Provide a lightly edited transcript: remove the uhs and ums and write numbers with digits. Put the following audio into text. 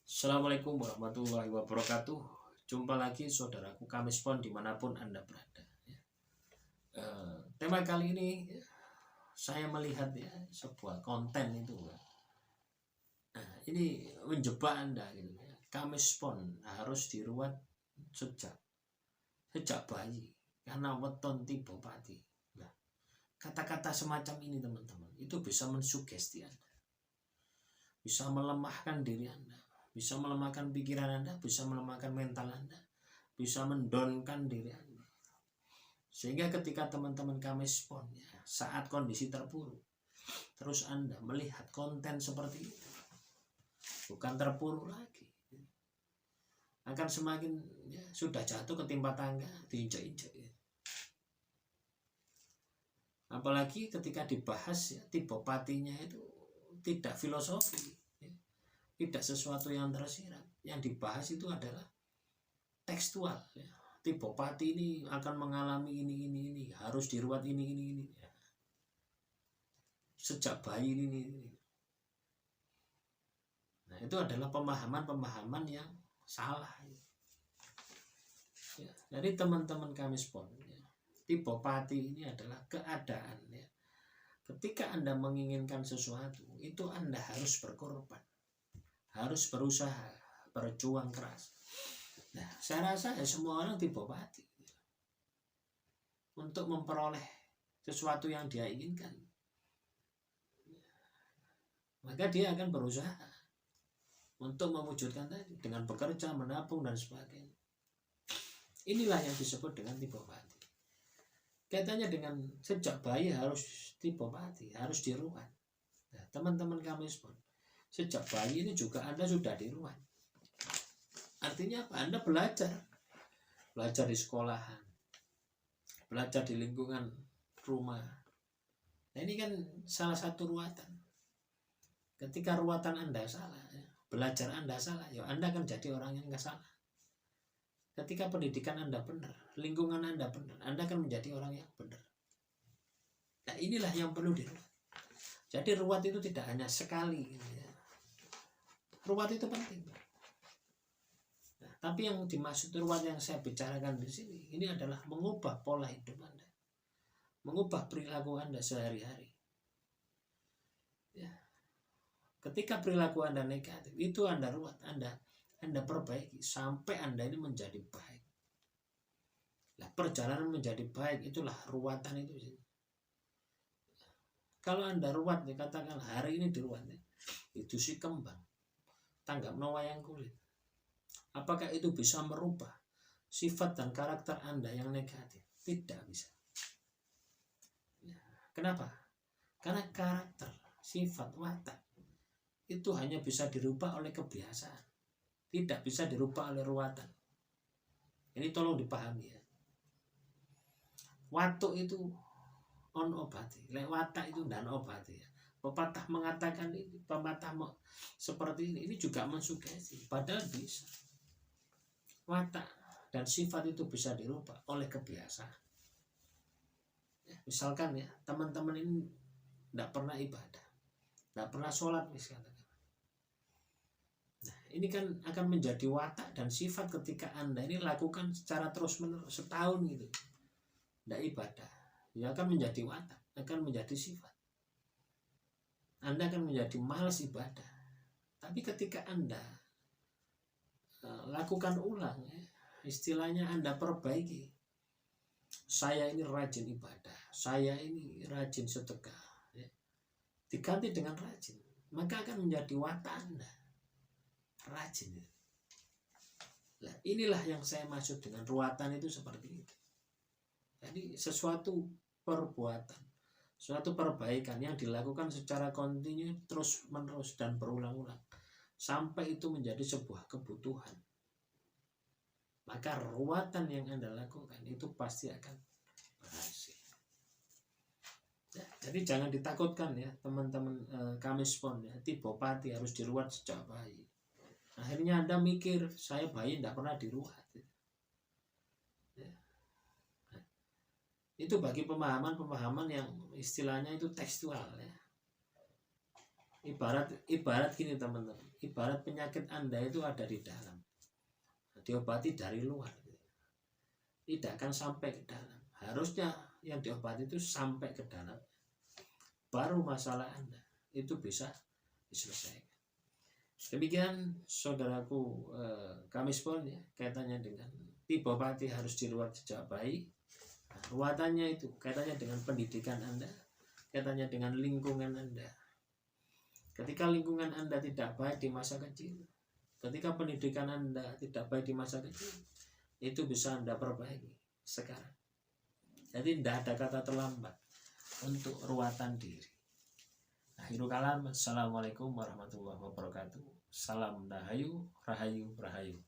Assalamualaikum warahmatullahi wabarakatuh. Jumpa lagi saudaraku Kamispon dimanapun Anda berada. Tema kali ini saya melihat sebuah konten itu. Ini menjebak Anda gitu ya. Kamispon harus diruat sejak bayi karena weton tiba pati. Nah, kata-kata semacam ini teman-teman itu bisa mensugesti Anda, bisa melemahkan diri Anda, bisa melemahkan pikiran Anda, bisa melemahkan mental Anda, bisa mendonkan diri Anda. Sehingga ketika teman-teman Kamispon saat kondisi terpuruk, terus Anda melihat konten seperti itu, bukan terpuruk lagi, akan semakin sudah jatuh ketimpa tangga, diinjak-injak. Apalagi ketika dibahas tipe patinya itu tidak filosofi, tidak sesuatu yang tersirat. Yang dibahas itu adalah tekstual. Tipe pati ini akan mengalami ini, harus diruat ini. Sejak bayi ini. Nah, itu adalah pemahaman yang salah. Jadi teman-teman Kamispon, tipe pati ini adalah keadaan. Ketika Anda menginginkan sesuatu, itu Anda harus berkorban, harus berusaha, berjuang keras. Nah, saya rasa semua orang tipe pati untuk memperoleh sesuatu yang dia inginkan, maka dia akan berusaha untuk mewujudkan tadi dengan bekerja, menabung dan sebagainya. Inilah yang disebut dengan tipe pati. Katanya dengan sejak bayi harus tipe pati, harus diruat. Nah, teman-teman Kamispon, sejak bayi ini juga Anda sudah diruat. Artinya apa? Anda belajar di sekolahan, belajar di lingkungan rumah. Nah, ini kan salah satu ruatan. Ketika ruatan Anda salah, belajar Anda salah, Anda akan jadi orang yang nggak salah. Ketika pendidikan Anda benar, lingkungan Anda benar, Anda akan menjadi orang yang benar. Nah, inilah yang perlu diruat. Jadi ruat itu tidak hanya sekali. Ruat itu penting. Nah, tapi yang dimaksud ruat yang saya bicarakan di sini, ini adalah mengubah pola hidup Anda, mengubah perilaku Anda sehari-hari. Ketika perilaku Anda negatif, itu Anda ruat, Anda perbaiki sampai Anda ini menjadi baik. Nah, perjalanan menjadi baik itulah ruatan itu. Kalau Anda ruat, katakan hari ini diruat, itu si kembang, tanggap no wayang kulit. Apakah itu bisa merubah sifat dan karakter Anda yang negatif? Tidak bisa. Kenapa? Karena karakter, sifat, watak itu hanya bisa dirubah oleh kebiasaan, tidak bisa dirubah oleh ruatan. Ini tolong dipahami ya. Watuk itu on obati, watak itu dan obati ya. Pepatah mengatakan ini, pepatah seperti ini juga mensugesti, padahal bisa. Watak dan sifat itu bisa dirubah oleh kebiasaan. Misalkan ya, teman-teman ini tidak pernah ibadah, tidak pernah sholat misalnya. Nah, ini kan akan menjadi watak dan sifat ketika Anda ini lakukan secara terus-menerus setahun gitu, tidak ibadah, akan menjadi watak, akan menjadi sifat. Anda akan menjadi malas ibadah. Tapi ketika Anda lakukan ulang, istilahnya Anda perbaiki, saya ini rajin ibadah, saya ini rajin sedekah, diganti dengan rajin, maka akan menjadi watak Anda rajin. Nah, inilah yang saya maksud dengan ruatan itu seperti itu. Jadi sesuatu perbuatan, suatu perbaikan yang dilakukan secara kontinu, terus menerus dan berulang-ulang sampai itu menjadi sebuah kebutuhan, maka ruatan yang Anda lakukan itu pasti akan berhasil. Jadi jangan ditakutkan ya teman-teman Kamispon ya, tipe pati harus diruat sejak bayi. Akhirnya Anda mikir, saya bayi tidak pernah diruat. Itu bagi pemahaman yang istilahnya itu tekstual ya. ibarat gini teman-teman, ibarat penyakit Anda itu ada di dalam, diobati dari luar, tidak akan sampai ke dalam. Harusnya yang diobati itu sampai ke dalam, baru masalah Anda itu bisa diselesaikan. Demikian saudaraku, Kamis Pon ya, kaitannya dengan tipe pati harus diruat sejak bayi. Nah, ruatannya itu kaitannya dengan pendidikan Anda, kaitannya dengan lingkungan Anda. Ketika lingkungan Anda tidak baik di masa kecil, ketika pendidikan Anda tidak baik di masa kecil, itu bisa Anda perbaiki sekarang. Jadi tidak ada kata terlambat untuk ruatan diri. Akhirul kalam, assalamualaikum warahmatullahi wabarakatuh. Salam Rahayu, Rahayu, Rahayu.